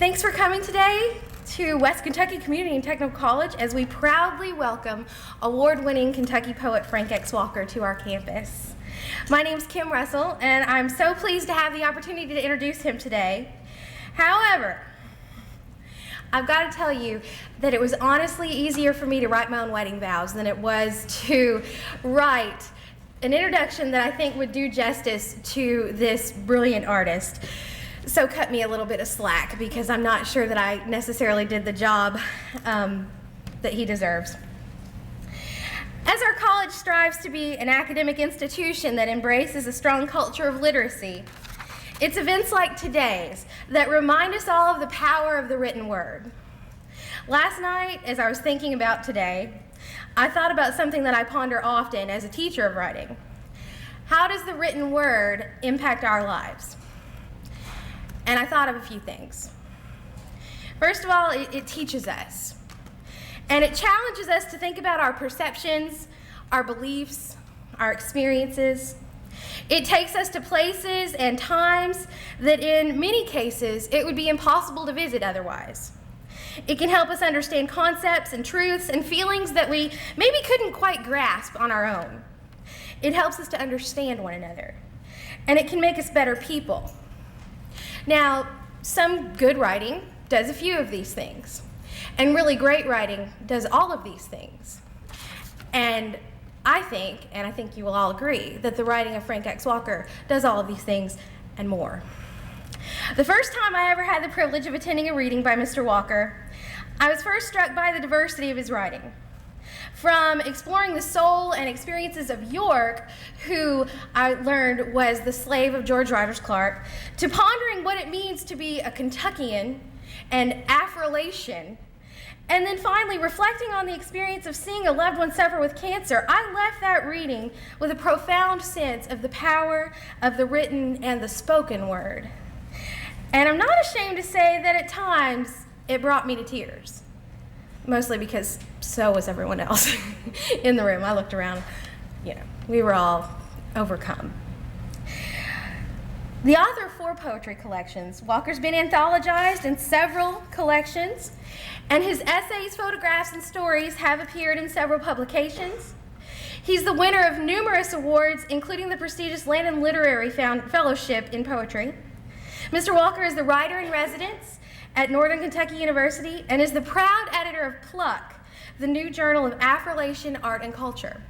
Thanks for coming today to West Kentucky Community and Technical College as we proudly welcome award-winning Kentucky poet Frank X. Walker to our campus. My name's Kim Russell, and I'm so pleased to have the opportunity to introduce him today. However, I've got to tell you that it was honestly easier for me to write my own wedding vows than it was to write an introduction that I think would do justice to this brilliant artist. So cut me a little bit of slack because I'm not sure that I necessarily did the job that he deserves. As our college strives to be an academic institution that embraces a strong culture of literacy, it's events like today's that remind us all of the power of the written word. Last night, as I was thinking about today, I thought about something that I ponder often as a teacher of writing. How does the written word impact our lives? And I thought of a few things. First of all, it teaches us. And it challenges us to think about our perceptions, our beliefs, our experiences. It takes us to places and times that in many cases it would be impossible to visit otherwise. It can help us understand concepts and truths and feelings that we maybe couldn't quite grasp on our own. It helps us to understand one another. And it can make us better people. Now, some good writing does a few of these things, and really great writing does all of these things. And I think you will all agree, that the writing of Frank X. Walker does all of these things and more. The first time I ever had the privilege of attending a reading by Mr. Walker, I was first struck by the diversity of his writing. From exploring the soul and experiences of York, who I learned was the slave of George Rogers Clark, to pondering what it means to be a Kentuckian and Afro-Lation, and then finally reflecting on the experience of seeing a loved one suffer with cancer, I left that reading with a profound sense of the power of the written and the spoken word. And I'm not ashamed to say that at times it brought me to tears. Mostly because so was everyone else in the room. I looked around, we were all overcome. The author of 4 poetry collections, Walker's been anthologized in several collections, and his essays, photographs, and stories have appeared in several publications. He's the winner of numerous awards, including the prestigious Landon Literary Fellowship in Poetry. Mr. Walker is the writer-in-residence at Northern Kentucky University and is the proud editor of Pluck, the new journal of Afro-Lation art and culture.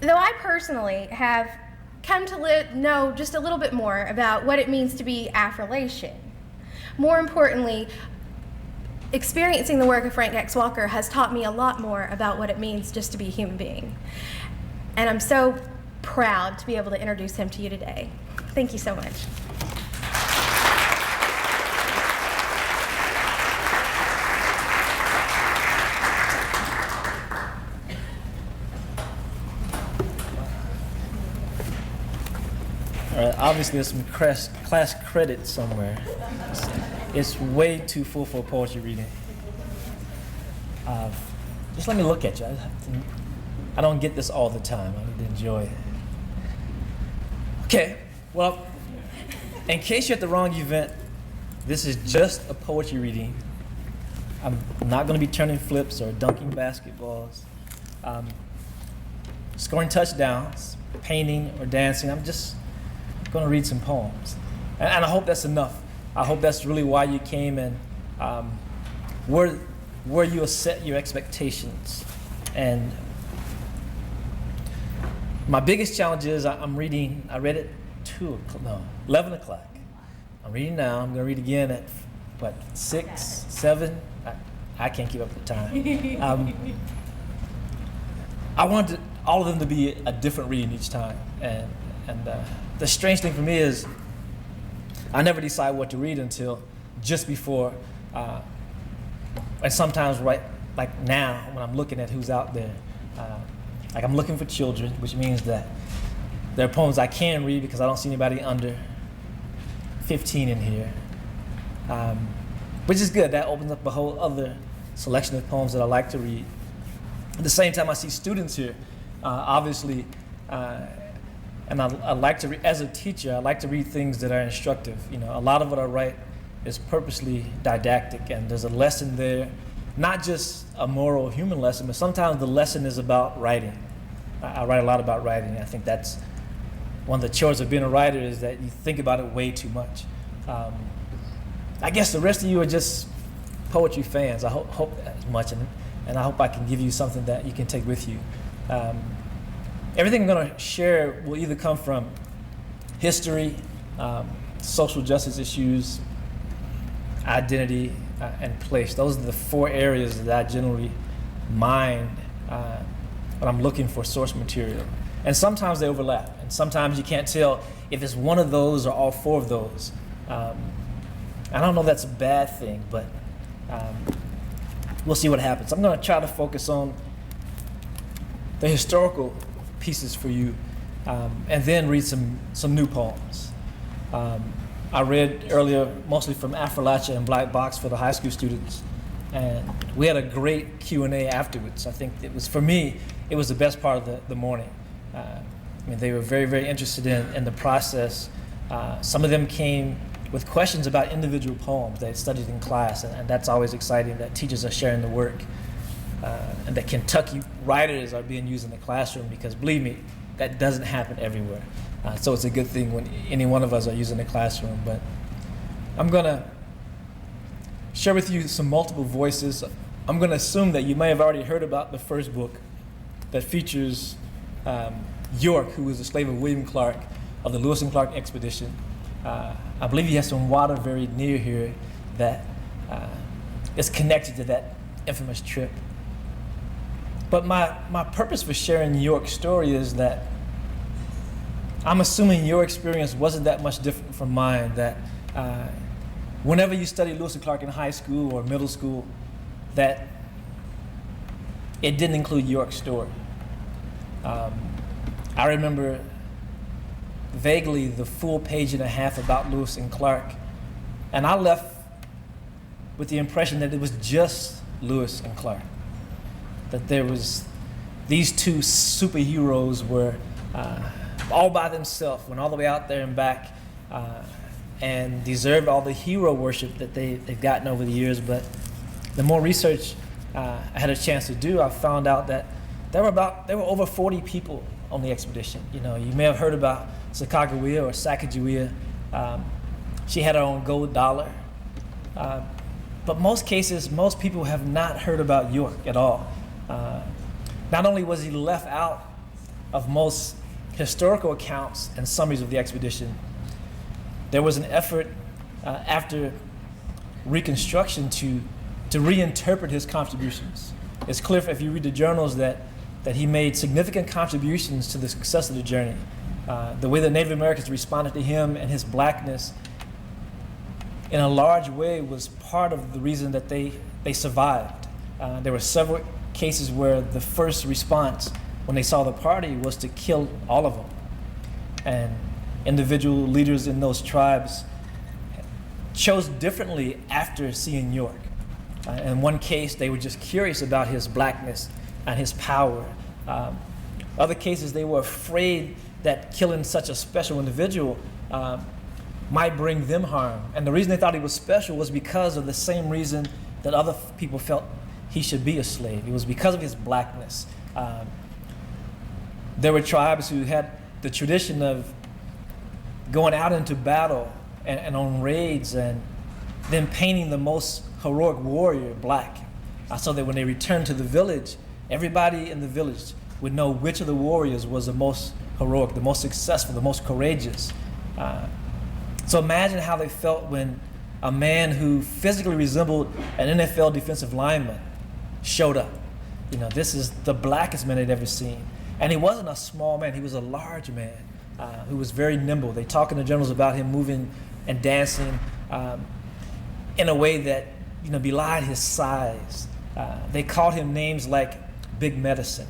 Though I personally have come to know just a little bit more about what it means to be Afro-Lation, more importantly, experiencing the work of Frank X. Walker has taught me a lot more about what it means just to be a human being. And I'm so proud to be able to introduce him to you today. Thank you so much. Obviously, there's some class credit somewhere. It's way too full for a poetry reading. Just let me look at you. I don't get this all the time. I need to enjoy it. Okay, well, in case you're at the wrong event, this is just a poetry reading. I'm not going to be turning flips or dunking basketballs, scoring touchdowns, painting, or dancing. I'm just going to read some poems. And I hope that's enough. I hope that's really why you came and where you'll set your expectations. And my biggest challenge is I read it 11 o'clock. I'm reading now. I'm going to read again at, 6, 7? I can't keep up with the time. I wanted all of them to be a different reading each time. And the strange thing for me is I never decide what to read until just before, and sometimes right like now when I'm looking at who's out there. Like I'm looking for children, which means that there are poems I can read because I don't see anybody under 15 in here, which is good. That opens up a whole other selection of poems that I like to read. At the same time, I see students here, obviously, and I like to read, as a teacher, I like to read things that are instructive. A lot of what I write is purposely didactic, and there's a lesson there, not just a moral human lesson, but sometimes the lesson is about writing. I write a lot about writing. I think that's one of the chores of being a writer, is that you think about it way too much. I guess the rest of you are just poetry fans. I hope as much, and I hope I can give you something that you can take with you. Everything I'm going to share will either come from history, social justice issues, identity, and place. Those are the 4 areas that I generally mine when I'm looking for source material. And sometimes they overlap, and sometimes you can't tell if it's one of those or all 4 of those. I don't know if that's a bad thing, but we'll see what happens. I'm going to try to focus on the historical pieces for you, and then read some new poems. I read earlier mostly from Appalachia and Black Box for the high school students, and we had a great Q&A afterwards. I think it was, for me, it was the best part of the morning. I mean, they were very, very interested in the process. Some of them came with questions about individual poems they had studied in class, and that's always exciting that teachers are sharing the work, and that Kentucky writers are being used in the classroom, because believe me, that doesn't happen everywhere. So it's a good thing when any one of us are using the classroom. But I'm going to share with you some multiple voices. I'm going to assume that you may have already heard about the first book that features York, who was a slave of William Clark of the Lewis and Clark expedition. I believe he has some water very near here that is connected to that infamous trip. But my purpose for sharing York's story is that I'm assuming your experience wasn't that much different from mine, that whenever you studied Lewis and Clark in high school or middle school, that it didn't include York's story. I remember vaguely the full 1.5 pages about Lewis and Clark, and I left with the impression that it was just Lewis and Clark, that there was these 2 superheroes were all by themselves, went all the way out there and back, and deserved all the hero worship that they've gotten over the years. But the more research I had a chance to do, I found out that there were over 40 people on the expedition. You know, you may have heard about Sacagawea or Sacagawea. She had her own gold dollar. But most cases, most people have not heard about York at all. Not only was he left out of most historical accounts and summaries of the expedition, there was an effort after Reconstruction to reinterpret his contributions. It's clear if you read the journals that he made significant contributions to the success of the journey. The way the Native Americans responded to him and his blackness in a large way was part of the reason that they survived. There were several cases where the first response when they saw the party was to kill all of them. And individual leaders in those tribes chose differently after seeing York. In one case, they were just curious about his blackness and his power. Other cases, they were afraid that killing such a special individual might bring them harm. And the reason they thought he was special was because of the same reason that other people felt he should be a slave. It was because of his blackness. There were tribes who had the tradition of going out into battle and on raids and then painting the most heroic warrior black, so that when they returned to the village, everybody in the village would know which of the warriors was the most heroic, the most successful, the most courageous. So imagine how they felt when a man who physically resembled an NFL defensive lineman showed up. You know, this is the blackest man they'd ever seen. And he wasn't a small man, he was a large man who was very nimble. They talk in the journals about him moving and dancing in a way that, you know, belied his size. They called him names like Big Medicine,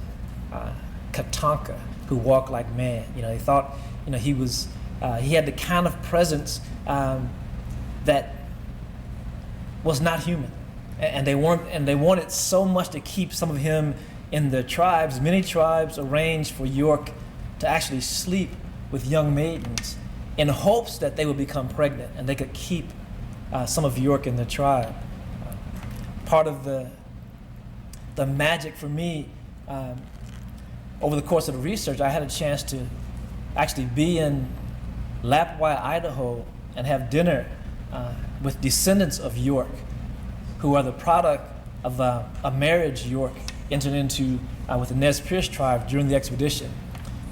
Katanka, who walked like man. You know, they thought, you know, he had the kind of presence that was not human. And they wanted so much to keep some of him in the tribes. Many tribes arranged for York to actually sleep with young maidens in hopes that they would become pregnant and they could keep some of York and the tribe. Part of the magic for me, over the course of the research, I had a chance to actually be in Lapwai, Idaho, and have dinner with descendants of York, who are the product of a marriage York entered into with the Nez Perce tribe during the expedition.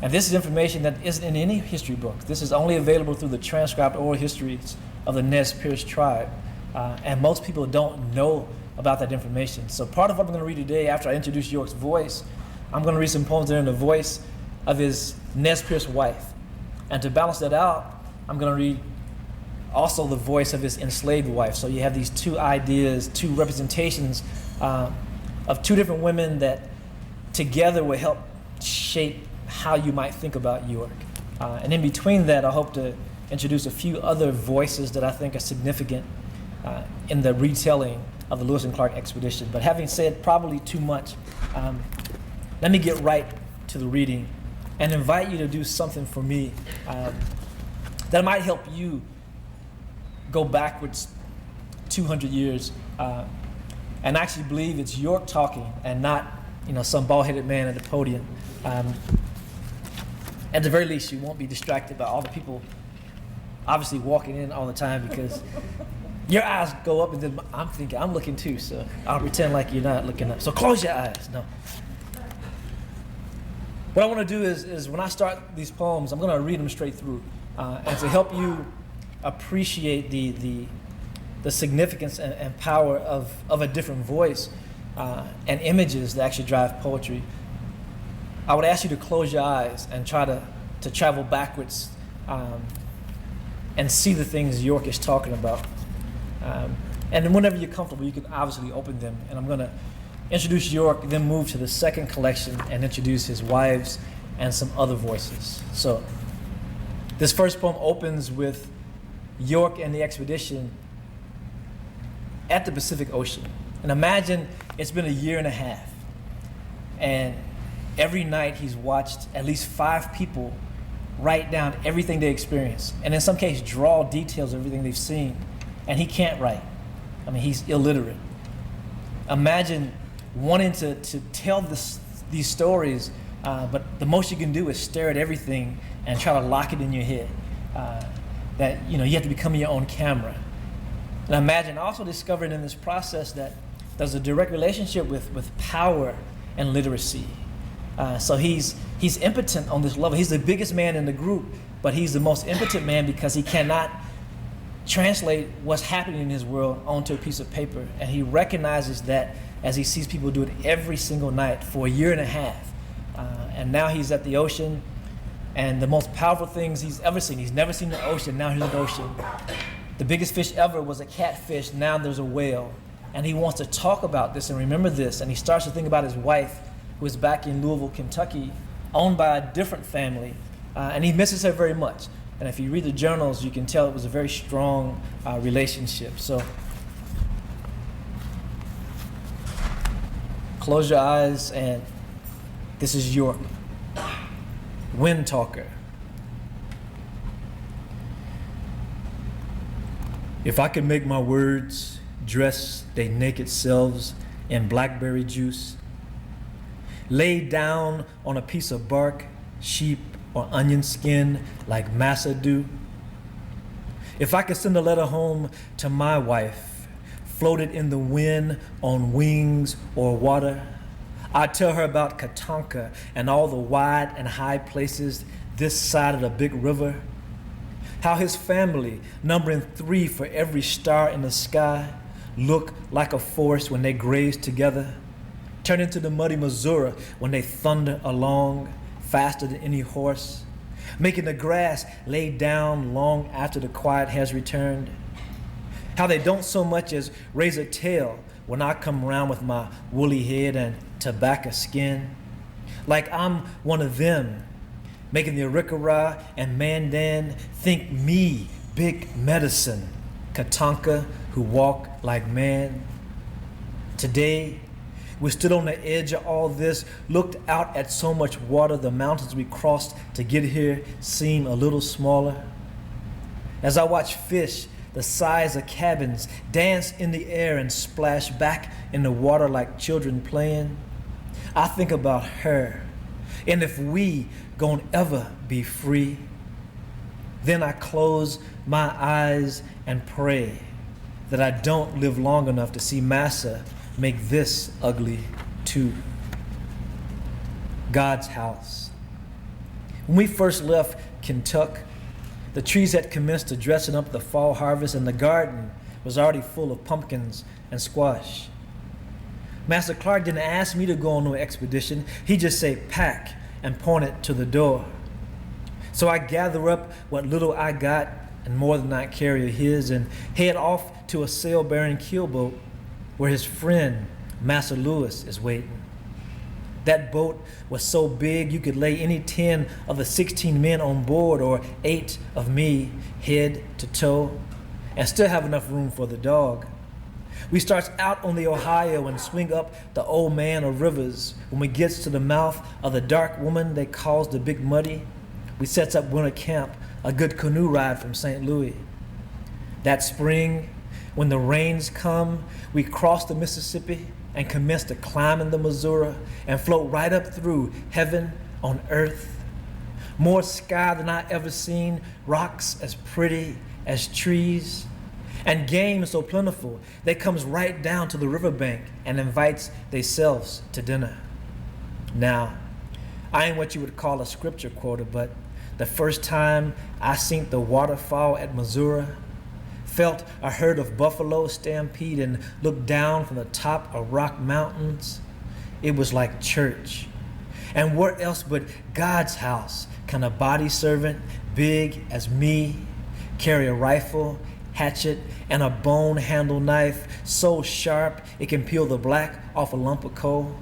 And this is information that isn't in any history book. This is only available through the transcribed oral histories of the Nez Perce tribe. And most people don't know about that information. So part of what I'm going to read today, after I introduce York's voice, I'm going to read some poems that are in the voice of his Nez Perce wife. And to balance that out, I'm going to read also the voice of his enslaved wife. So you have these two ideas, two representations of two different women that together will help shape how you might think about York. And in between that, I hope to introduce a few other voices that I think are significant in the retelling of the Lewis and Clark expedition. But having said probably too much, let me get right to the reading and invite you to do something for me that might help you go backwards 200 years and actually believe it's York talking and not, some bald-headed man at the podium. At the very least, you won't be distracted by all the people obviously walking in all the time, because your eyes go up and then I'm thinking, I'm looking too, so I'll pretend like you're not looking up. So close your eyes. No. What I want to do is when I start these poems, I'm going to read them straight through, and to help you appreciate the significance and power of a different voice and images that actually drive poetry. I would ask you to close your eyes and try to travel backwards and see the things York is talking about. And then whenever you're comfortable, you can obviously open them. And I'm going to introduce York, then move to the second collection and introduce his wives and some other voices. So this first poem opens with York and the expedition at the Pacific Ocean. And imagine it's been a year and a half. And every night he's watched at least 5 people write down everything they experienced, and in some cases draw details of everything they've seen. And he can't write. I mean, he's illiterate. Imagine wanting to tell these stories, but the most you can do is stare at everything and try to lock it in your head. That you have to become your own camera. And imagine also discovering in this process that there's a direct relationship with power and literacy. So he's impotent on this level. He's the biggest man in the group, but he's the most impotent man because he cannot translate what's happening in his world onto a piece of paper. And he recognizes that as he sees people do it every single night for a year and a half. And now he's at the ocean, and the most powerful things he's ever seen. He's never seen the ocean, now he's at the ocean. The biggest fish ever was a catfish, now there's a whale. And he wants to talk about this and remember this, and he starts to think about his wife, who is back in Louisville, Kentucky, owned by a different family, and he misses her very much. And if you read the journals, you can tell it was a very strong relationship. So close your eyes, and this is York, Wind Talker. If I could make my words dress they naked selves in blackberry juice, laid down on a piece of bark, sheep, or onion skin like massa do. If I could send a letter home to my wife, floated in the wind on wings or water, I'd tell her about Katanka and all the wide and high places this side of the big river. How his family, numbering 3 for every star in the sky, look like a forest when they graze together, turn into the muddy Missouri when they thunder along faster than any horse, making the grass lay down long after the quiet has returned. How they don't so much as raise a tail when I come round with my woolly head and tobacco skin, like I'm one of them, making the Arikara and Mandan think me big medicine, Katanka who walk like man. Today, we stood on the edge of all this, looked out at so much water, the mountains we crossed to get here seem a little smaller. As I watch fish the size of cabins, dance in the air and splash back in the water like children playing. I think about her, and if we gon' ever be free. Then I close my eyes and pray that I don't live long enough to see Massa make this ugly too. God's house. When we first left Kentucky, the trees had commenced to dressing up the fall harvest, and the garden was already full of pumpkins and squash. Master Clark didn't ask me to go on no expedition. He just said, pack, and pointed to the door. So I gather up what little I got, and more than I carry his, and head off to a sail-bearing keelboat where his friend, Master Lewis, is waiting. That boat was so big you could lay any 10 of the 16 men on board, or 8 of me, head to toe, and still have enough room for the dog. We starts out on the Ohio and swing up the old man of rivers. When we gets to the mouth of the dark woman they calls the Big Muddy, we sets up winter camp, a good canoe ride from St. Louis. That spring, when the rains come, we cross the Mississippi and commence to climbing the Missouri and float right up through heaven on earth. More sky than I ever seen, rocks as pretty as trees, and game so plentiful they comes right down to the riverbank and invites theyselves to dinner. Now, I ain't what you would call a scripture quoter, but the first time I seen the waterfall at Missouri, felt a herd of buffalo stampede and looked down from the top of Rock Mountains, it was like church. And where else but God's house can a body servant big as me carry a rifle, hatchet, and a bone handle knife so sharp it can peel the black off a lump of coal?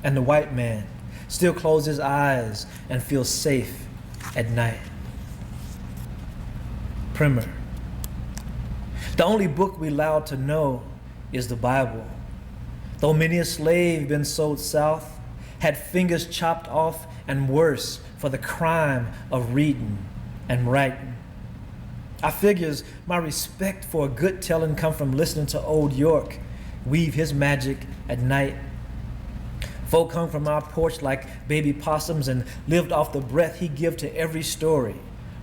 And the white man still close his eyes and feel safe at night. Primer. The only book we allowed to know is the Bible. Though many a slave been sold south, had fingers chopped off and worse for the crime of reading and writing. I figures my respect for a good telling come from listening to old York weave his magic at night. Folk hung from our porch like baby possums and lived off the breath he give to every story,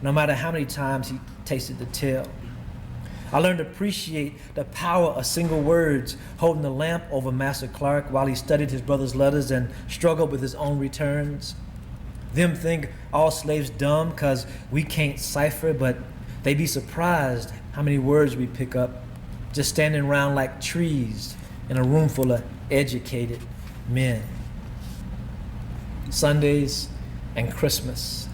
no matter how many times he tasted the tale. I learned to appreciate the power of single words, holding the lamp over Master Clark while he studied his brother's letters and struggled with his own returns. Them think all slaves dumb 'cause we can't cipher, but they be surprised how many words we pick up just standing around like trees in a room full of educated men. Sundays and Christmas.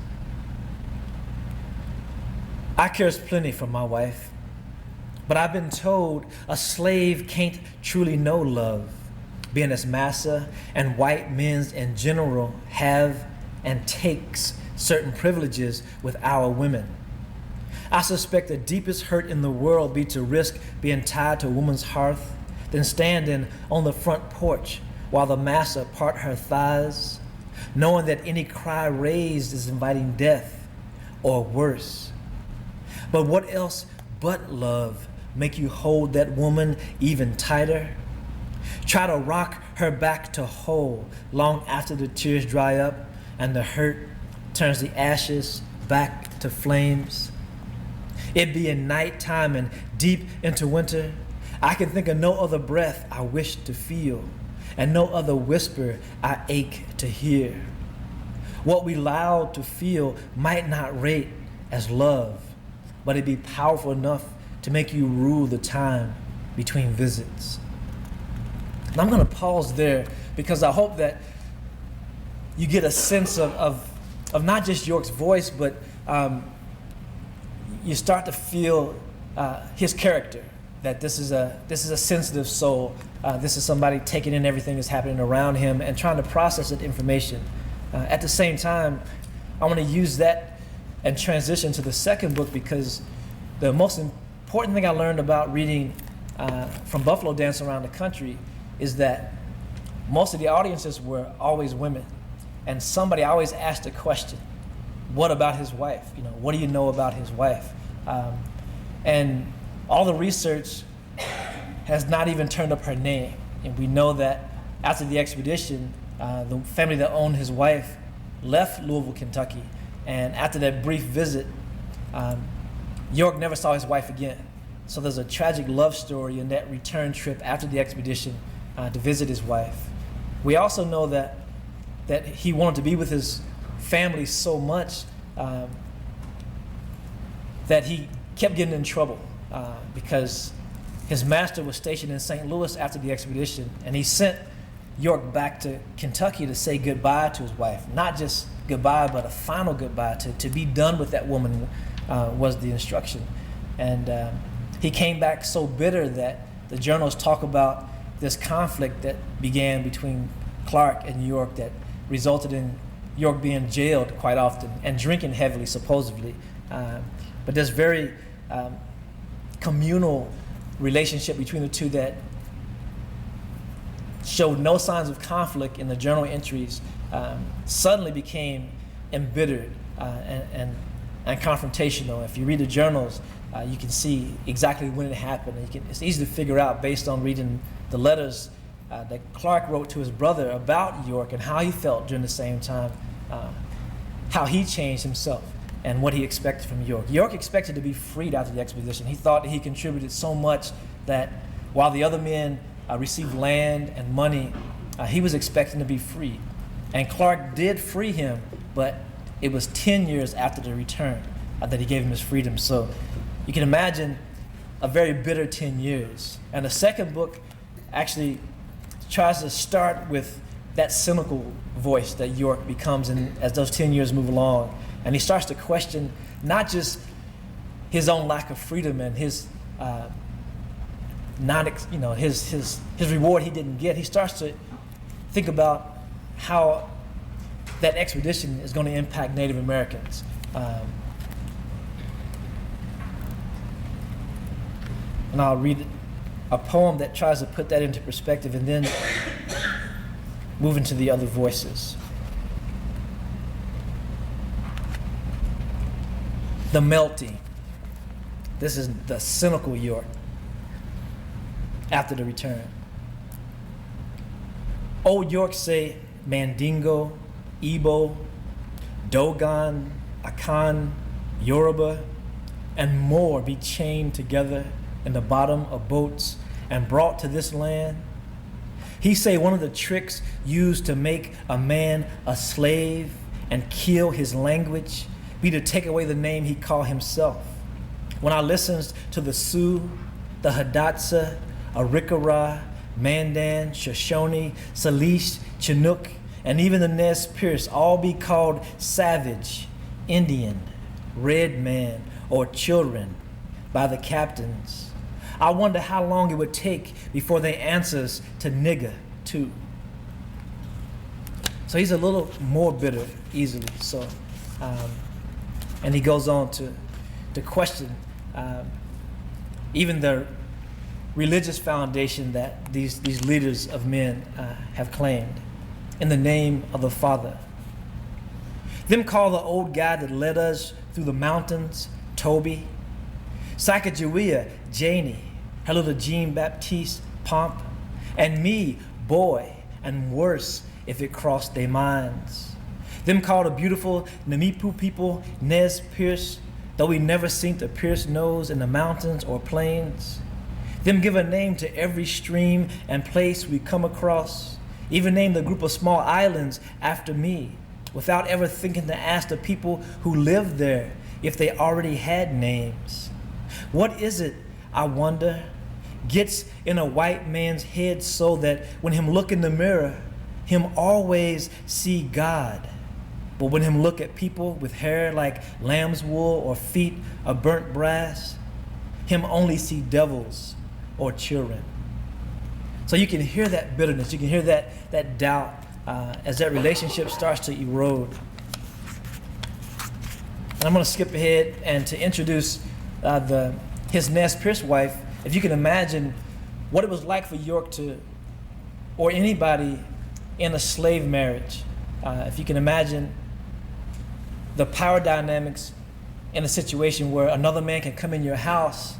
I cares plenty for my wife, but I've been told a slave can't truly know love, being as massa and white men's in general have and takes certain privileges with our women. I suspect the deepest hurt in the world be to risk being tied to a woman's hearth than standing on the front porch while the massa part her thighs, knowing that any cry raised is inviting death or worse. But what else but love make you hold that woman even tighter? Try to rock her back to whole long after the tears dry up and the hurt turns the ashes back to flames. It be in nighttime and deep into winter, I can think of no other breath I wish to feel and no other whisper I ache to hear. What we loud to feel might not rate as love, but it be powerful enough to make you rule the time between visits. And I'm gonna pause there because I hope that you get a sense of not just York's voice, but you start to feel his character, that this is a sensitive soul. This is somebody taking in everything that's happening around him and trying to process that information. At the same time, I want to use that and transition to the second book because the most important thing I learned about reading from Buffalo Dance Around the Country is that most of the audiences were always women. And somebody always asked a question, what about his wife? What do you know about his wife? And all the research has not even turned up her name. And we know that after the expedition, the family that owned his wife left Louisville, Kentucky. And after that brief visit, York never saw his wife again. So there's a tragic love story in that return trip after the expedition to visit his wife. We also know that he wanted to be with his family so much that he kept getting in trouble because his master was stationed in St. Louis after the expedition, and he sent York back to Kentucky to say goodbye to his wife. Not just goodbye, but a final goodbye, to be done with that woman was the instruction. And he came back so bitter that the journals talk about this conflict that began between Clark and York that resulted in York being jailed quite often and drinking heavily, supposedly. But this very communal relationship between the two that showed no signs of conflict in the journal entries suddenly became embittered and confrontational. If you read the journals, you can see exactly when it happened. It's easy to figure out based on reading the letters that Clark wrote to his brother about York and how he felt during the same time, how he changed himself and what he expected from York. York expected to be freed after the expedition. He thought that he contributed so much that while the other men received land and money, he was expecting to be freed. And Clark did free him, but it was 10 years after the return that he gave him his freedom. So you can imagine a very bitter 10 years. And the second book actually tries to start with that cynical voice that York becomes as those 10 years move along. And he starts to question not just his own lack of freedom and his his reward he didn't get. He starts to think about how that expedition is going to impact Native Americans. And I'll read a poem that tries to put that into perspective and then move into the other voices. The melting. This is the cynical York after the return. Old York say Mandingo, Igbo, Dogon, Akan, Yoruba, and more be chained together in the bottom of boats and brought to this land. He say one of the tricks used to make a man a slave and kill his language be to take away the name he call himself. When I listens to the Sioux, the Hidatsa, Arikara, Mandan, Shoshone, Salish, Chinook, and even the Nez Perce all be called savage, Indian, red man, or children by the captains, I wonder how long it would take before they answers to nigger too. So he's a little more bitter easily. So, and he goes on to question even the religious foundation that these leaders of men have claimed in the name of the Father. Them call the old guy that led us through the mountains Toby, Sacagawea, Janie, her little Jean Baptiste, Pomp, and me, boy, and worse if it crossed their minds. Them call the beautiful Namipu people Nez Perce, though we never seen a Pierce nose in the mountains or plains. Them give a name to every stream and place we come across, even name the group of small islands after me, without ever thinking to ask the people who lived there if they already had names. What is it, I wonder, gets in a white man's head so that when him look in the mirror, him always see God, but when him look at people with hair like lamb's wool or feet of burnt brass, him only see devils or children. So you can hear that bitterness, you can hear that doubt as that relationship starts to erode. And I'm going to skip ahead and to introduce his Nez Perce wife. If you can imagine what it was like for York to, or anybody in a slave marriage, if you can imagine the power dynamics in a situation where another man can come in your house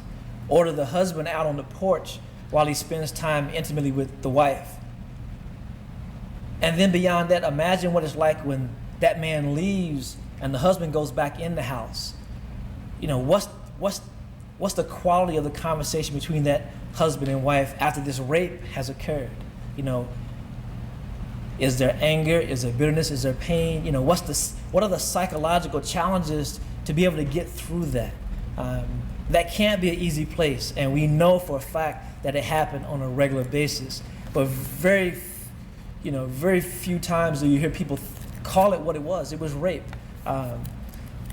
order the husband out on the porch while he spends time intimately with the wife. And then beyond that, imagine what it's like when that man leaves and the husband goes back in the house. You know, what's the quality of the conversation between that husband and wife after this rape has occurred? You know, is there anger? Is there bitterness? Is there pain? You know, what are the psychological challenges to be able to get through that? That can't be an easy place, and we know for a fact that it happened on a regular basis. But very few times do you hear people call it what it was. It was rape,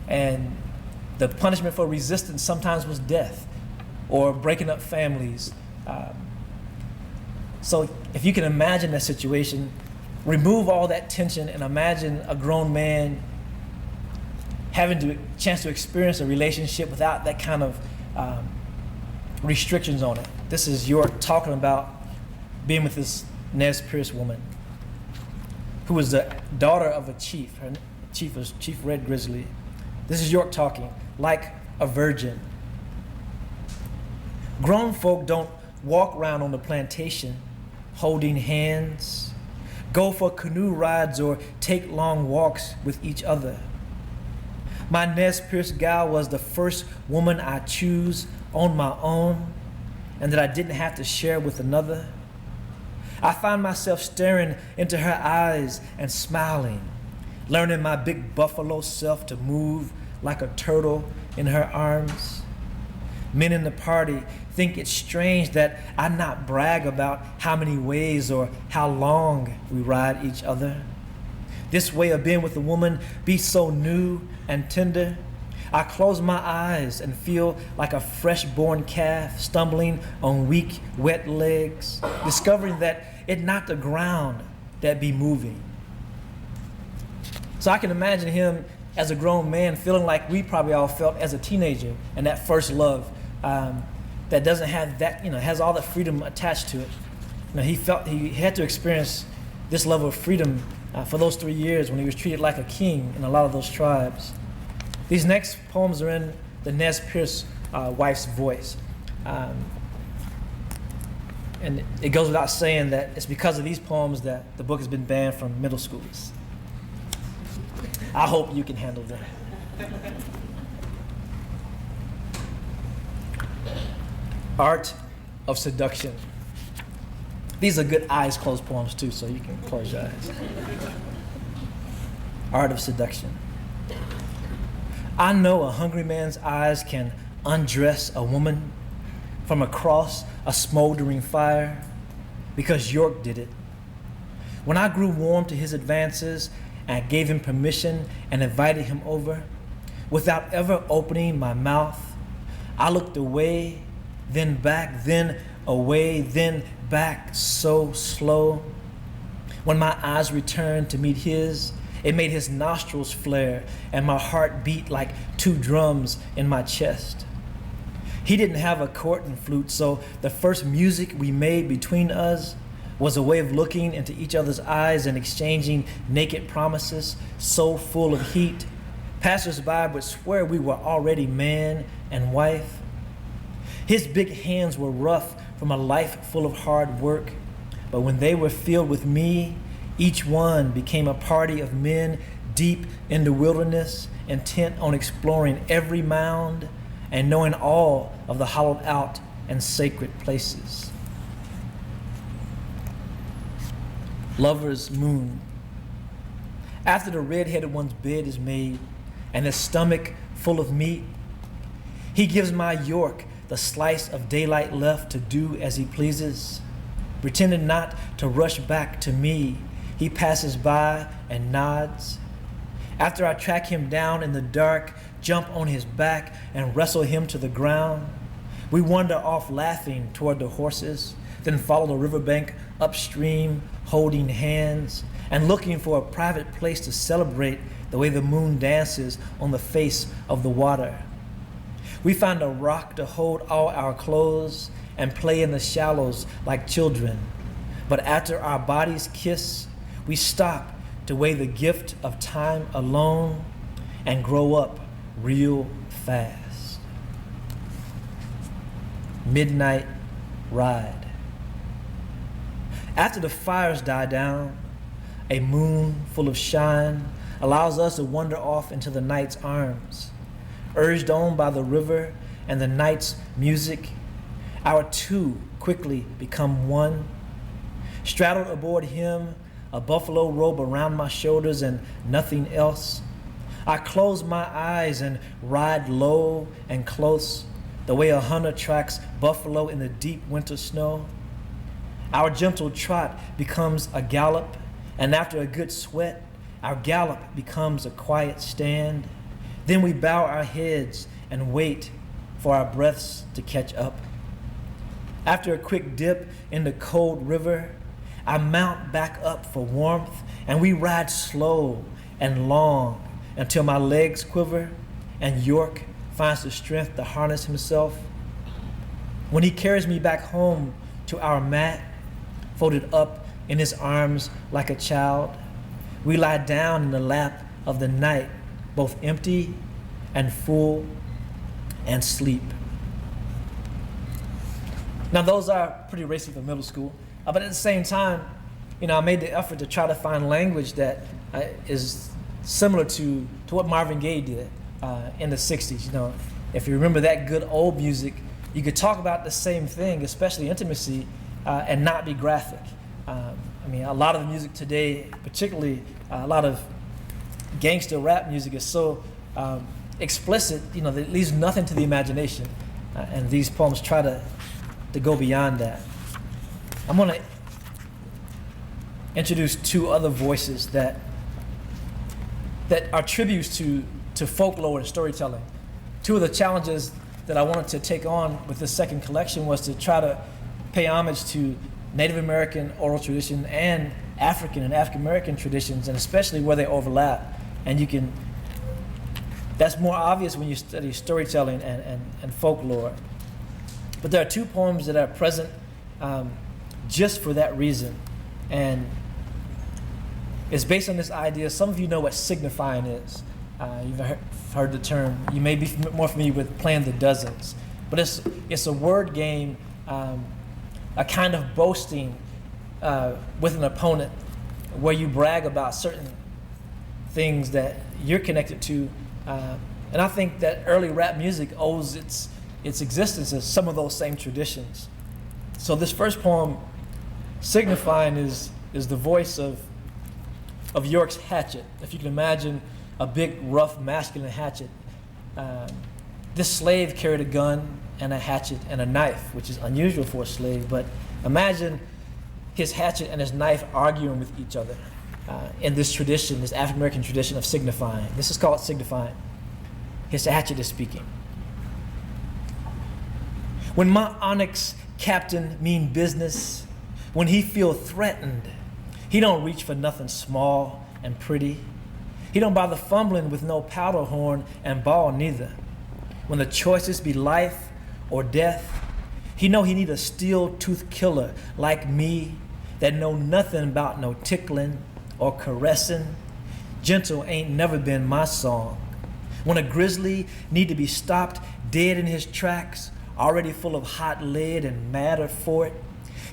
and the punishment for resistance sometimes was death or breaking up families. So if you can imagine that situation, remove all that tension and imagine a grown man having the chance to experience a relationship without that kind of restrictions on it. This is York talking about being with this Nez Perce woman, who was the daughter of a chief. Her chief was Chief Red Grizzly. This is York talking, like a virgin. Grown folk don't walk around on the plantation holding hands, go for canoe rides, or take long walks with each other. My Nez Perce gal was the first woman I choose on my own and that I didn't have to share with another. I find myself staring into her eyes and smiling, learning my big buffalo self to move like a turtle in her arms. Men in the party think it's strange that I not brag about how many ways or how long we ride each other. This way of being with a woman be so new and tender. I close my eyes and feel like a fresh-born calf stumbling on weak, wet legs, discovering that it not the ground that be moving. So I can imagine him as a grown man feeling like we probably all felt as a teenager, and that first love that doesn't have that, has all the freedom attached to it. He felt he had to experience this level of freedom for those 3 years when he was treated like a king in a lot of those tribes. These next poems are in the Nez Perce wife's voice. And it goes without saying that it's because of these poems that the book has been banned from middle schools. I hope you can handle that. Art of Seduction. These are good eyes closed poems too, so you can close your eyes. Art of Seduction. I know a hungry man's eyes can undress a woman from across a smoldering fire because York did it. When I grew warm to his advances and I gave him permission and invited him over, without ever opening my mouth, I looked away, then back, then away, then back, so slow. When my eyes returned to meet his, it made his nostrils flare and my heart beat like two drums in my chest. He didn't have a courting flute, so the first music we made between us was a way of looking into each other's eyes and exchanging naked promises so full of heat, passers-by would swear we were already man and wife. His big hands were rough from a life full of hard work, but when they were filled with me, each one became a party of men deep in the wilderness, intent on exploring every mound and knowing all of the hollowed out and sacred places. Lover's Moon. After the red-headed one's bed is made and his stomach full of meat, he gives my York the slice of daylight left to do as he pleases. Pretending not to rush back to me, he passes by and nods. After I track him down in the dark, jump on his back and wrestle him to the ground, we wander off laughing toward the horses, then follow the riverbank upstream, holding hands and looking for a private place to celebrate the way the moon dances on the face of the water. We find a rock to hold all our clothes and play in the shallows like children. But after our bodies kiss, we stop to weigh the gift of time alone and grow up real fast. midnight ride. After the fires die down, a moon full of shine allows us to wander off into the night's arms. Urged on by the river and the night's music, our two quickly become one. Straddled aboard him, a buffalo robe around my shoulders and nothing else, I close my eyes and ride low and close, the way a hunter tracks buffalo in the deep winter snow. Our gentle trot becomes a gallop, and after a good sweat, our gallop becomes a quiet stand. Then we bow our heads and wait for our breaths to catch up. After a quick dip in the cold river, I mount back up for warmth, and we ride slow and long until my legs quiver and York finds the strength to harness himself. When he carries me back home to our mat, folded up in his arms like a child, we lie down in the lap of the night, both empty and full, and sleep. Now those are pretty racy for middle school, but at the same time, I made the effort to try to find language that is similar to what Marvin Gaye did in the 60s. If you remember that good old music, you could talk about the same thing, especially intimacy, and not be graphic. A lot of the music today, particularly a lot of gangster rap music, is so explicit, that it leaves nothing to the imagination. And these poems try to go beyond that. I'm going to introduce two other voices that are tributes to folklore and storytelling. Two of the challenges that I wanted to take on with this second collection was to try to pay homage to Native American oral tradition and African and African American traditions, and especially where they overlap. And that's more obvious when you study storytelling and folklore. But there are two poems that are present just for that reason. And it's based on this idea. Some of you know what signifying is. You've heard the term. You may be more familiar with playing the dozens. But it's a word game, a kind of boasting with an opponent where you brag about certain things that you're connected to. And I think that early rap music owes its existence to some of those same traditions. So this first poem, Signifying, is the voice of York's hatchet. If you can imagine a big, rough, masculine hatchet. This slave carried a gun and a hatchet and a knife, which is unusual for a slave, but imagine his hatchet and his knife arguing with each other in this tradition, this African American tradition of signifying. This is called signifying. His hatchet is speaking. When my onyx captain mean business, when he feel threatened, he don't reach for nothing small and pretty. He don't bother fumbling with no powder horn and ball neither. When the choices be life or death, he know he need a steel-tooth killer like me that know nothing about no tickling or caressing. Gentle ain't never been my song. When a grizzly need to be stopped dead in his tracks, already full of hot lead and madder for it,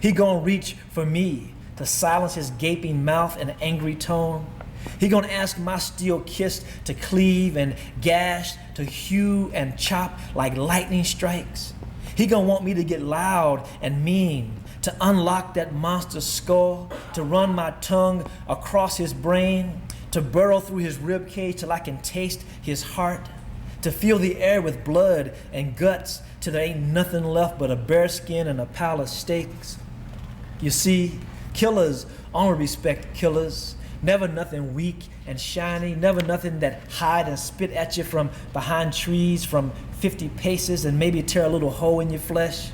he gonna reach for me to silence his gaping mouth and angry tone. He gonna ask my steel kiss to cleave and gash, to hew and chop like lightning strikes. He gonna want me to get loud and mean, to unlock that monster's skull, to run my tongue across his brain, to burrow through his rib cage till I can taste his heart, to fill the air with blood and guts till there ain't nothing left but a bare skin and a pile of steaks. You see, killers only respect killers. Never nothing weak and shiny, never nothing that hide and spit at you from behind trees from 50 paces and maybe tear a little hole in your flesh.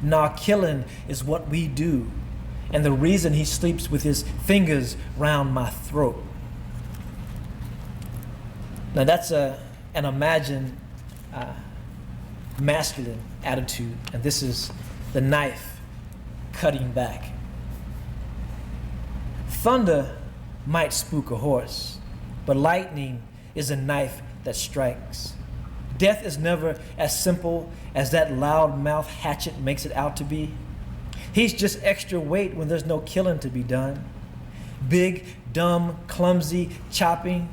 Nah, killing is what we do, and the reason he sleeps with his fingers round my throat. Now that's an imagined masculine attitude, and this is the knife cutting back. Thunder might spook a horse, but lightning is a knife that strikes. Death is never as simple as that loudmouth hatchet makes it out to be. He's just extra weight when there's no killing to be done. Big, dumb, clumsy chopping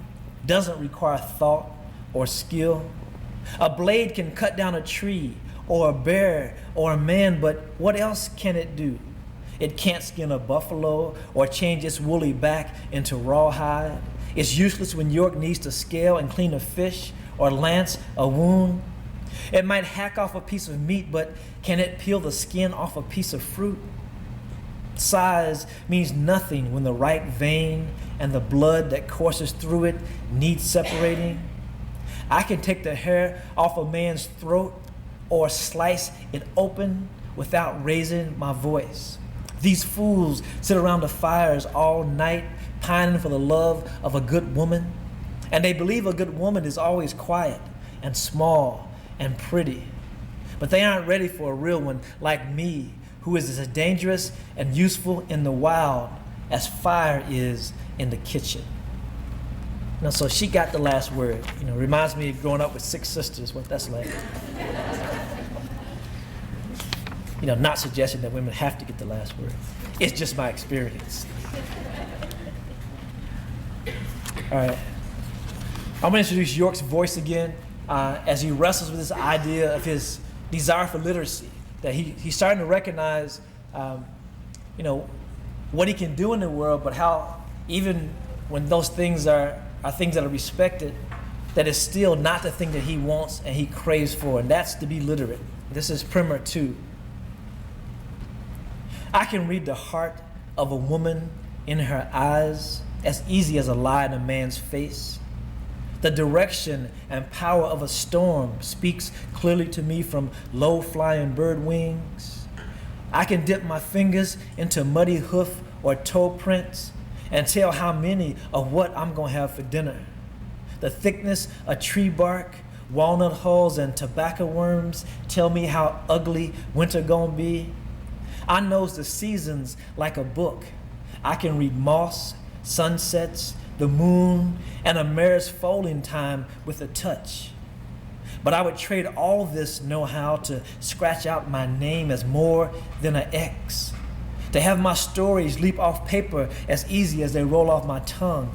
doesn't require thought or skill. A blade can cut down a tree or a bear or a man, but what else can it do? It can't skin a buffalo or change its woolly back into rawhide. It's useless when York needs to scale and clean a fish or lance a wound. It might hack off a piece of meat, but can it peel the skin off a piece of fruit? Size means nothing when the right vein and the blood that courses through it needs separating. I can take the hair off a man's throat or slice it open without raising my voice. These fools sit around the fires all night, pining for the love of a good woman. And they believe a good woman is always quiet and small and pretty. But they aren't ready for a real one like me, who is as dangerous and useful in the wild as fire is in the kitchen. So she got the last word. Reminds me of growing up with 6 sisters, what that's like. Not suggesting that women have to get the last word. It's just my experience. All right. I'm going to introduce York's voice again as he wrestles with this idea of his desire for literacy, that he's starting to recognize, what he can do in the world, but how even when those things are things that are respected, that is still not the thing that he wants and he craves for, and that's to be literate. This is primer 2. I can read the heart of a woman in her eyes as easy as a lie in a man's face. The direction and power of a storm speaks clearly to me from low-flying bird wings. I can dip my fingers into muddy hoof or toe prints and tell how many of what I'm gonna have for dinner. The thickness of tree bark, walnut hulls, and tobacco worms tell me how ugly winter gonna be. I knows the seasons like a book. I can read moss, sunsets, the moon, and a mare's foaling time with a touch. But I would trade all this know-how to scratch out my name as more than an X, to have my stories leap off paper as easy as they roll off my tongue,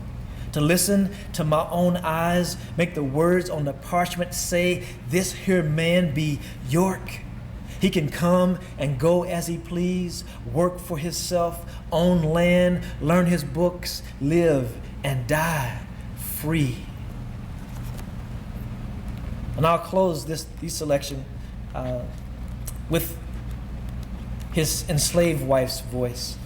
to listen to my own eyes make the words on the parchment say, this here man be York. He can come and go as he please, work for himself, own land, learn his books, live and die free. And I'll close this selection with his enslaved wife's voice.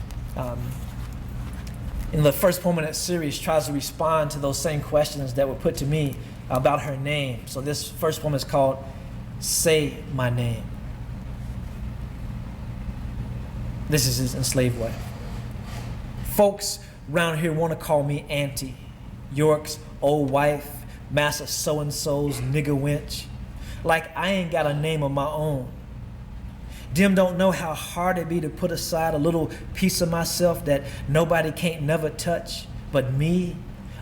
In the first poem in that series, tries to respond to those same questions that were put to me about her name. So this first poem is called Say My Name. This is his enslaved wife. Folks around here want to call me Auntie, York's old wife, Master so-and-so's nigger wench. Like I ain't got a name of my own. Them don't know how hard it be to put aside a little piece of myself that nobody can't never touch but me.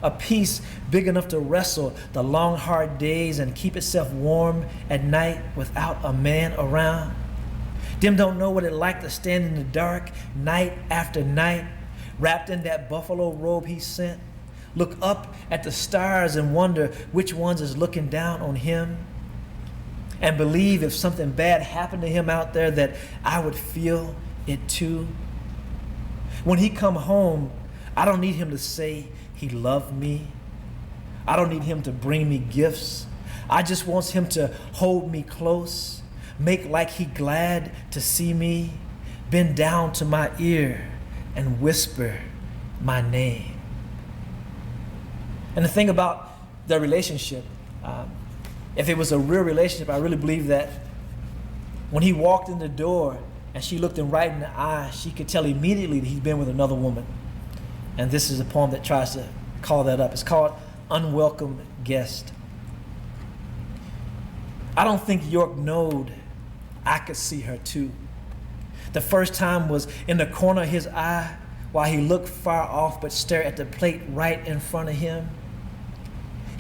A piece big enough to wrestle the long hard days and keep itself warm at night without a man around. Them don't know what it like to stand in the dark night after night, wrapped in that buffalo robe he sent, look up at the stars and wonder which ones is looking down on him, and believe if something bad happened to him out there that I would feel it too. When he come home, I don't need him to say he loved me. I don't need him to bring me gifts. I just want him to hold me close, make like he glad to see me, bend down to my ear and whisper my name. And the thing about their relationship, if it was a real relationship, I really believe that when he walked in the door and she looked him right in the eye, she could tell immediately that he'd been with another woman. And this is a poem that tries to call that up. It's called Unwelcome Guest. I don't think York knowed I could see her too. The first time was in the corner of his eye while he looked far off but stared at the plate right in front of him.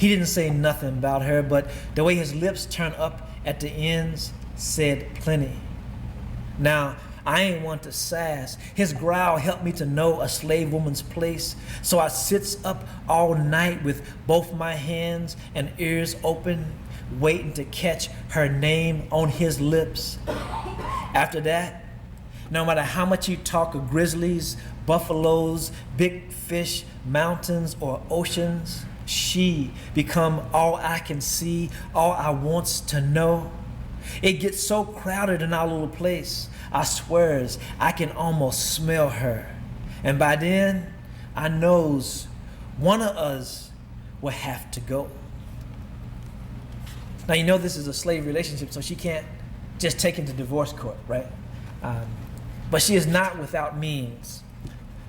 He didn't say nothing about her, but the way his lips turned up at the ends said plenty. Now, I ain't one to sass. His growl helped me to know a slave woman's place. So I sits up all night with both my hands and ears open, waiting to catch her name on his lips. After that, no matter how much you talk of grizzlies, buffaloes, big fish, mountains, or oceans, she become all I can see, all I wants to know. It gets so crowded in our little place, I swears I can almost smell her. And by then, I knows one of us will have to go. Now, you know this is a slave relationship, so she can't just take him to divorce court, right? But she is not without means.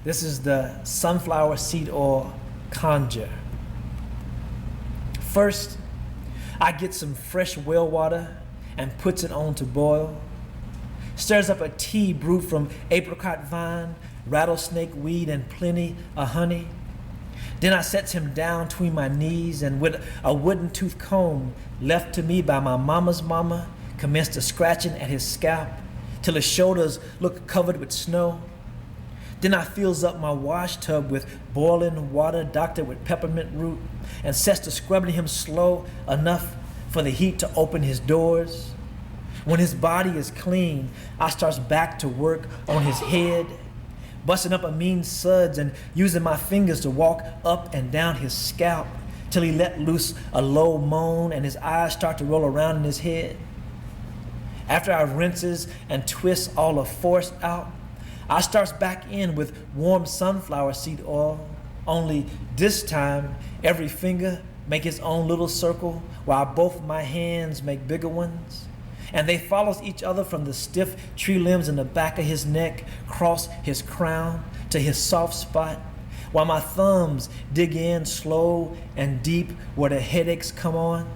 This is the sunflower seed oil conjure. First, I get some fresh well water and puts it on to boil. Stirs up a tea brewed from apricot vine, rattlesnake weed, and plenty of honey. Then I sets him down between my knees and with a wooden tooth comb left to me by my mama's mama, commenced to scratching at his scalp till his shoulders look covered with snow. Then I fills up my wash tub with boiling water doctored with peppermint root and sets to scrubbing him slow enough for the heat to open his doors. When his body is clean, I starts back to work on his head, busting up a mean suds and using my fingers to walk up and down his scalp till he let loose a low moan and his eyes start to roll around in his head. After I rinses and twists all the force out, I starts back in with warm sunflower seed oil, only this time every finger make its own little circle while both my hands make bigger ones. And they follows each other from the stiff tree limbs in the back of his neck, cross his crown to his soft spot, while my thumbs dig in slow and deep where the headaches come on.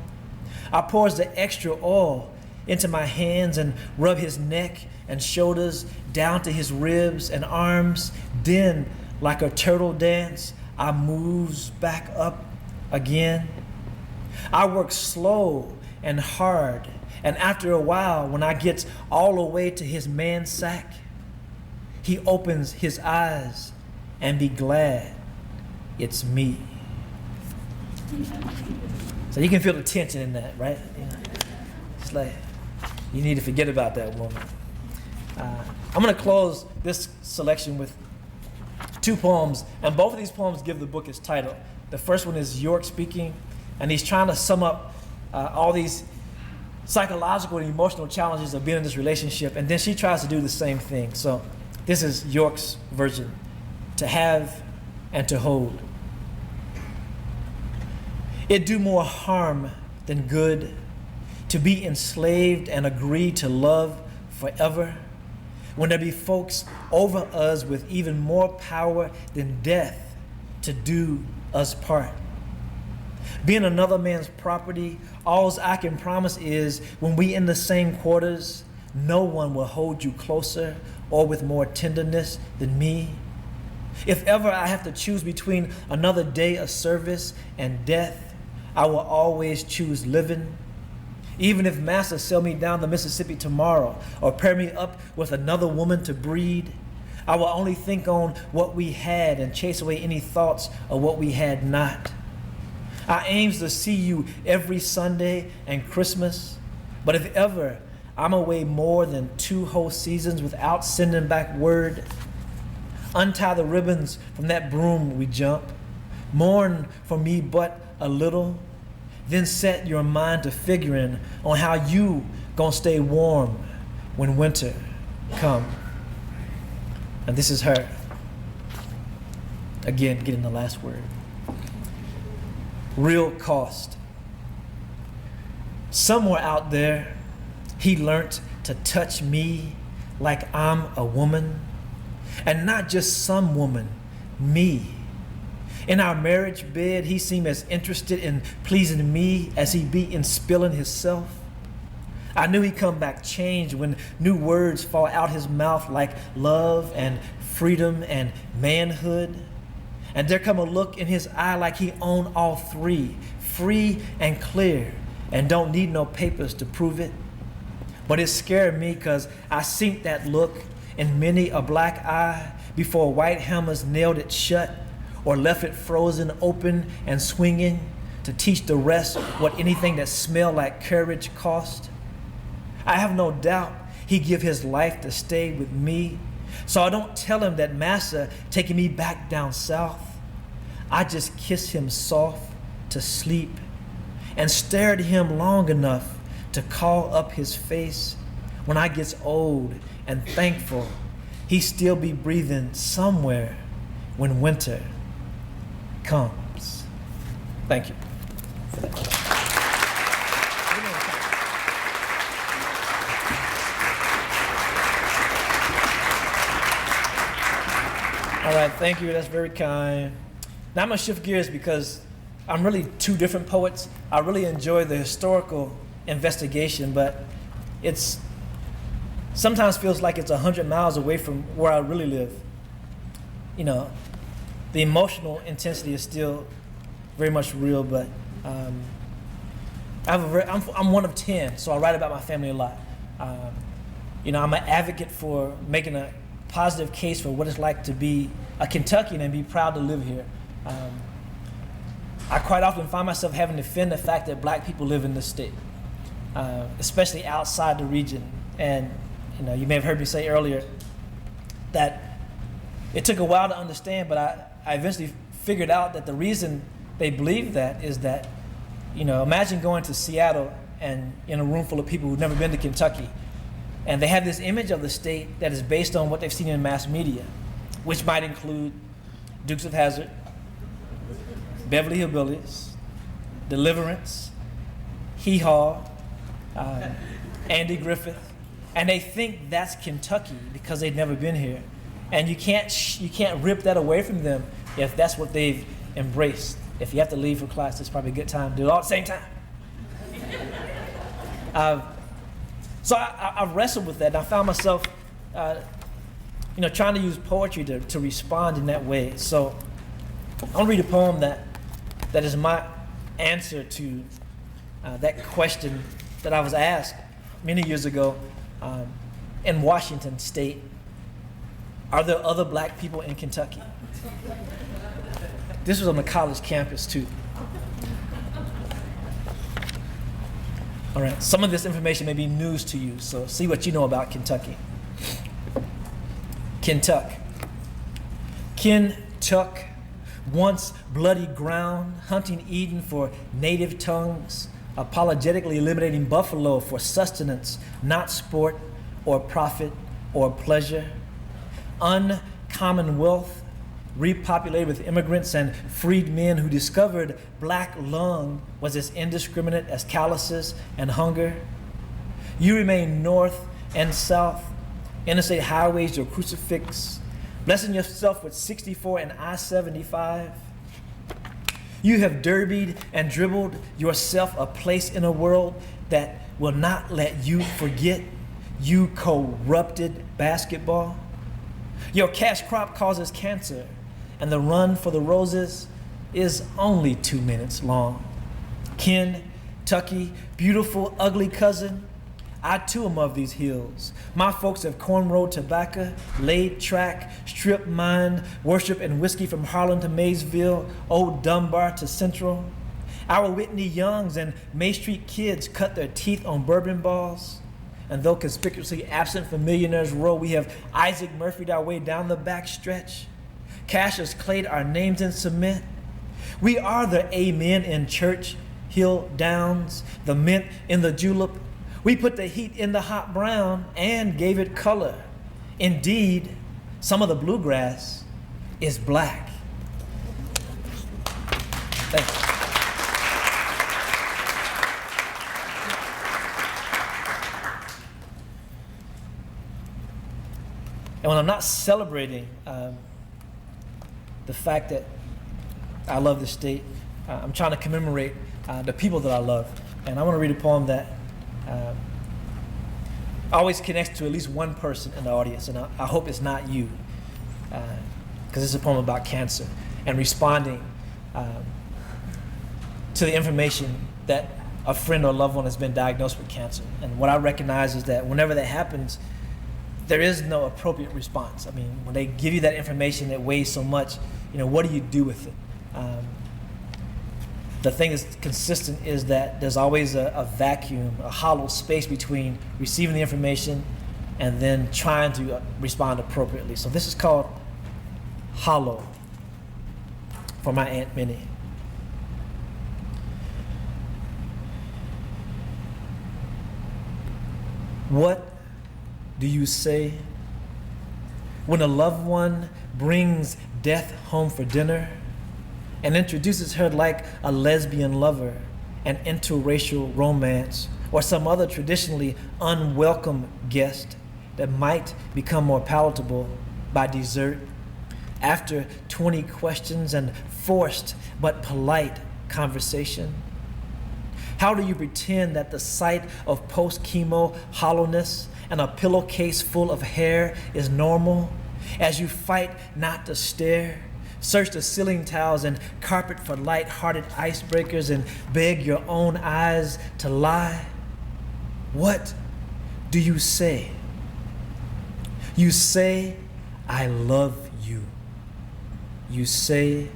I pours the extra oil into my hands and rub his neck and shoulders down to his ribs and arms. Then, like a turtle dance, I moves back up again. I work slow and hard, and after a while, when I gets all the way to his man sack, he opens his eyes and be glad it's me. So you can feel the tension in that, right? It's like, you need to forget about that woman. I'm going to close this selection with two poems, and both of these poems give the book its title. The first one is York speaking, and he's trying to sum up all these psychological and emotional challenges of being in this relationship, and then she tries to do the same thing. So this is York's version, To Have and to Hold. It do more harm than good to be enslaved and agree to love forever, when there be folks over us with even more power than death to do us part. Being another man's property, all I can promise is when we in the same quarters, no one will hold you closer or with more tenderness than me. If ever I have to choose between another day of service and death, I will always choose living. Even if master sell me down the Mississippi tomorrow or pair me up with another woman to breed, I will only think on what we had and chase away any thoughts of what we had not. I aims to see you every Sunday and Christmas, but if ever I'm away more than 2 whole seasons without sending back word, untie the ribbons from that broom we jump, mourn for me but a little, then set your mind to figuring on how you gonna stay warm when winter come. And this is her. Again, getting the last word. Real cost. Somewhere out there, he learnt to touch me like I'm a woman, and not just some woman, me. In our marriage bed, he seemed as interested in pleasing me as he be in spilling himself. I knew he'd come back changed when new words fall out his mouth like love and freedom and manhood. And there come a look in his eye like he owned all three, free and clear, and don't need no papers to prove it. But it scared me because I seen that look in many a black eye before white hammers nailed it shut or left it frozen open and swinging to teach the rest what anything that smelled like courage cost. I have no doubt he give his life to stay with me, so I don't tell him that massa taking me back down south. I just kiss him soft to sleep and stare at him long enough to call up his face when I gets old and thankful he still be breathing somewhere when winter comes. Thank you. All right, thank you, that's very kind. Now I'm gonna shift gears because I'm really two different poets. I really enjoy the historical investigation, but it's sometimes feels like it's 100 miles away from where I really live. You know, the emotional intensity is still very much real, but I'm one of 10, so I write about my family a lot. You know, I'm an advocate for making a positive case for what it's like to be a Kentuckian and be proud to live here. I quite often find myself having to defend the fact that black people live in this state, especially outside the region. And you know, you may have heard me say earlier that it took a while to understand, but I eventually figured out that the reason they believe that is that, you know, imagine going to Seattle and in a room full of people who've never been to Kentucky, and they have this image of the state that is based on what they've seen in mass media, which might include Dukes of Hazzard, Beverly Hillbillies, Deliverance, Hee Haw, Andy Griffith, and they think that's Kentucky because they've never been here. And you can't rip that away from them if that's what they've embraced. If you have to leave for class, it's probably a good time to do it all at the same time. So I wrestled with that, and I found myself, you know, trying to use poetry to respond in that way. So I'm gonna read a poem that is my answer to that question that I was asked many years ago in Washington State. Are there other black people in Kentucky? This was on the college campus too. All right, some of this information may be news to you, so see what you know about Kentucky. Kentuck. Kentuck, once bloody ground, hunting Eden for native tongues, apologetically eliminating buffalo for sustenance, not sport or profit or pleasure. Uncommon wealth, repopulated with immigrants and freed men who discovered black lung was as indiscriminate as calluses and hunger. You remain north and south, interstate highways your crucifix, blessing yourself with 64 and I-75. You have derbied and dribbled yourself a place in a world that will not let you forget, you corrupted basketball. Your cash crop causes cancer, and the run for the roses is only 2 minutes long. Kentucky, beautiful, ugly cousin, I too am of these hills. My folks have cornrowed tobacco, laid track, strip mined, worship and whiskey from Harlan to Maysville, Old Dunbar to Central. Our Whitney Youngs and May Street kids cut their teeth on bourbon balls. And though conspicuously absent from Millionaires Row, we have Isaac Murphy'd our way down the back stretch. Cassius clayed our names in cement. We are the amen in Church Hill Downs, the mint in the julep. We put the heat in the hot brown and gave it color. Indeed, some of the bluegrass is black. Thank you. And when I'm not celebrating the fact that I love the state, I'm trying to commemorate the people that I love. And I want to read a poem that always connects to at least one person in the audience, and I hope it's not you, because it's a poem about cancer and responding to the information that a friend or loved one has been diagnosed with cancer. And what I recognize is that whenever that happens, there is no appropriate response. I mean, when they give you that information that weighs so much, what do you do with it? The thing that's consistent is that there's always a vacuum, a hollow space between receiving the information and then trying to respond appropriately. So this is called hollow for my Aunt Minnie. What do you say when a loved one brings death home for dinner and introduces her like a lesbian lover, an interracial romance, or some other traditionally unwelcome guest that might become more palatable by dessert after 20 questions and forced but polite conversation? How do you pretend that the sight of post-chemo hollowness and a pillowcase full of hair is normal as you fight not to stare, search the ceiling tiles and carpet for light-hearted icebreakers and beg your own eyes to lie? What do you say? You say, I love you. You say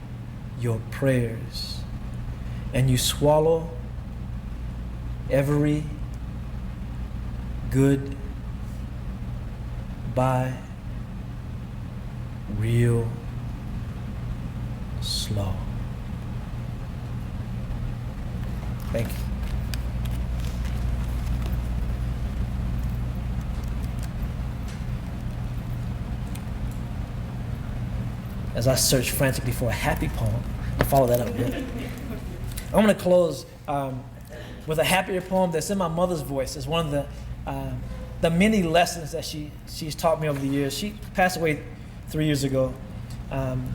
your prayers, and you swallow every good bye real slow. Thank you. As I search frantically for a happy poem, I'll follow that up with. I'm going to close with a happier poem that's in my mother's voice. It's one of the many lessons that she's taught me over the years. She passed away 3 years ago. And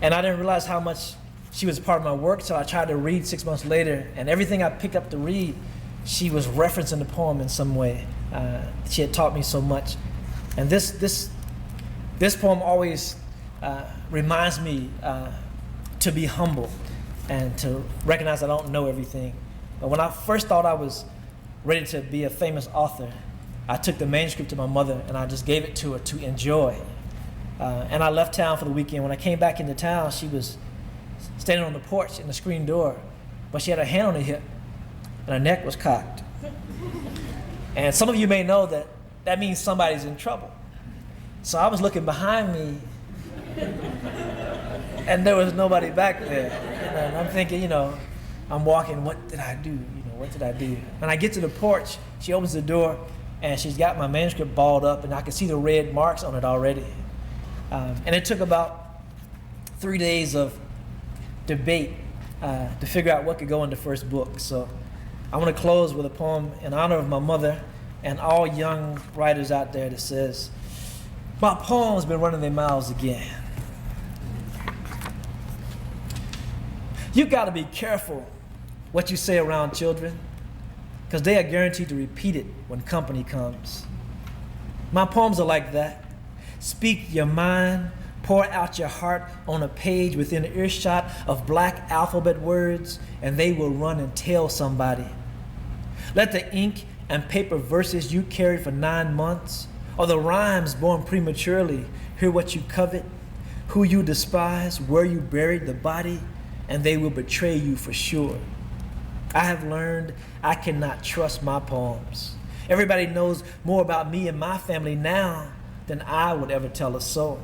I didn't realize how much she was part of my work, so I tried to read 6 months later, and everything I picked up to read, she was referencing the poem in some way. She had taught me so much. And this poem always reminds me to be humble and to recognize I don't know everything. But when I first thought I was ready to be a famous author, I took the manuscript to my mother and I just gave it to her to enjoy. And I left town for the weekend. When I came back into town, she was standing on the porch in the screen door, but she had her hand on her hip and her neck was cocked. And some of you may know that that means somebody's in trouble. So I was looking behind me and there was nobody back there. And I'm thinking, I'm walking, what did I do? What did I do? And I get to the porch, she opens the door and she's got my manuscript balled up and I can see the red marks on it already. And it took about 3 days of debate to figure out what could go in the first book. So I want to close with a poem in honor of my mother and all young writers out there that says, my poem's been running their mouths again. You got to be careful what you say around children, because they are guaranteed to repeat it when company comes. My poems are like that. Speak your mind, pour out your heart on a page within earshot of black alphabet words, and they will run and tell somebody. Let the ink and paper verses you carried for 9 months, or the rhymes born prematurely, hear what you covet, who you despise, where you buried the body, and they will betray you for sure. I have learned I cannot trust my poems. Everybody knows more about me and my family now than I would ever tell a soul.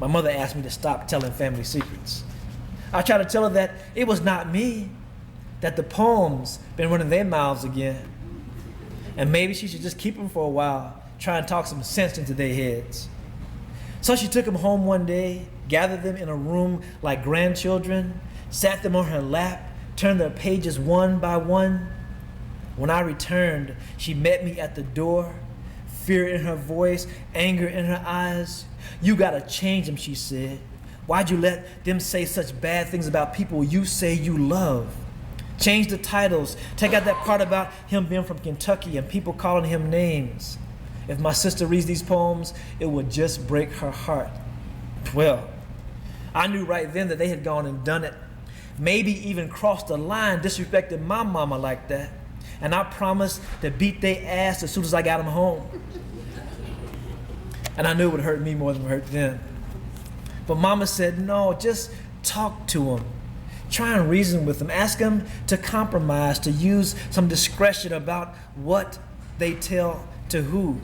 My mother asked me to stop telling family secrets. I tried to tell her that it was not me, that the poems been running their mouths again. And maybe she should just keep them for a while, try and talk some sense into their heads. So she took them home one day, gathered them in a room like grandchildren, sat them on her lap, turned their pages one by one. When I returned, she met me at the door, fear in her voice, anger in her eyes. You gotta change them, she said. Why'd you let them say such bad things about people you say you love? Change the titles, take out that part about him being from Kentucky and people calling him names. If my sister reads these poems, it would just break her heart. Well, I knew right then that they had gone and done it. maybe even crossed the line, disrespected my mama like that. And I promised to beat their ass as soon as I got them home. And I knew it would hurt me more than it hurt them. But mama said, no, just talk to them. Try and reason with them. Ask them to compromise, to use some discretion about what they tell to who.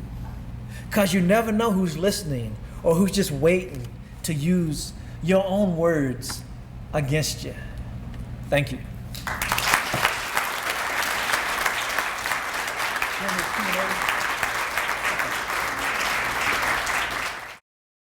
Because you never know who's listening or who's just waiting to use your own words against you. Thank you.